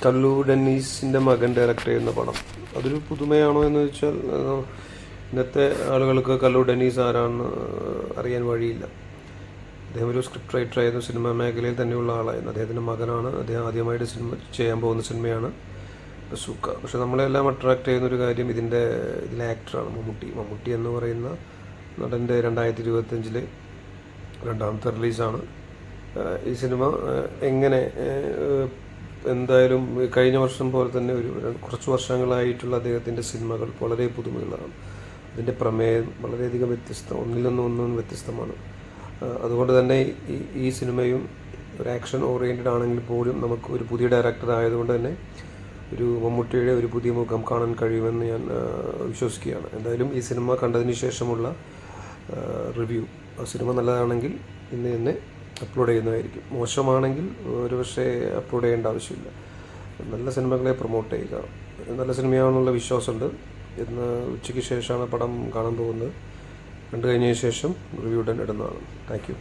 കല്ലു ഡെന്നീസിൻ്റെ മകൻ ഡയറക്റ്റ് ചെയ്യുന്ന പടം അതൊരു പുതുമയാണോ എന്ന് വെച്ചാൽ ഇന്നത്തെ ആളുകൾക്ക് കല്ലു ഡെന്നീസ് ആരാണെന്ന് അറിയാൻ വഴിയില്ല. അദ്ദേഹം ഒരു സ്ക്രിപ്റ്റ് റൈറ്റർ ആയിരുന്നു, സിനിമാ മേഖലയിൽ തന്നെയുള്ള ആളായിരുന്നു. അദ്ദേഹത്തിൻ്റെ മകനാണ്. അദ്ദേഹം ആദ്യമായിട്ട് ചെയ്യാൻ പോകുന്ന സിനിമയാണ് ബസൂക്ക. പക്ഷെ നമ്മളെല്ലാം അട്രാക്ട് ചെയ്യുന്നൊരു കാര്യം ഇതിലെ ആക്ടറാണ് മമ്മൂട്ടി എന്ന് പറയുന്ന നടൻ്റെ 2025 രണ്ടാമത്തെ റിലീസാണ്. ഈ സിനിമ എങ്ങനെ എന്തായാലും കഴിഞ്ഞ വർഷം പോലെ തന്നെ കുറച്ച് വർഷങ്ങളായിട്ടുള്ള അദ്ദേഹത്തിൻ്റെ സിനിമകൾ വളരെ പുതുമയുള്ളതാണ്. അതിൻ്റെ പ്രമേയം വളരെയധികം ഒന്നിൽ വ്യത്യസ്തമാണ്. അതുകൊണ്ട് തന്നെ ഈ സിനിമയും ഒരു ആക്ഷൻ ഓറിയൻറ്റഡ് ആണെങ്കിൽ പോലും നമുക്ക് ഒരു പുതിയ ഡയറക്ടർ ആയതുകൊണ്ട് തന്നെ ഒരു മമ്മൂട്ടിയുടെ ഒരു പുതിയ മുഖം കാണാൻ കഴിയുമെന്ന് ഞാൻ വിശ്വസിക്കുകയാണ്. എന്തായാലും ഈ സിനിമ കണ്ടതിന് ശേഷമുള്ള റിവ്യൂ, ആ സിനിമ നല്ലതാണെങ്കിൽ ഇന്ന് തന്നെ അപ്ലോഡ് ചെയ്യുന്നതായിരിക്കും. മോശമാണെങ്കിൽ ഒരുപക്ഷെ അപ്ലോഡ് ചെയ്യേണ്ട ആവശ്യമില്ല. നല്ല സിനിമകളെ പ്രൊമോട്ട് ചെയ്യുക. നല്ല സിനിമയാണെന്നുള്ള വിശ്വാസമുണ്ട്. ഇന്ന് ഉച്ചയ്ക്ക് ശേഷമാണ് പടം കാണാൻ പോകുന്നത്. കണ്ടു കഴിഞ്ഞതിന് ശേഷം റിവ്യൂ ഇടുന്നതാണ്. Thank you.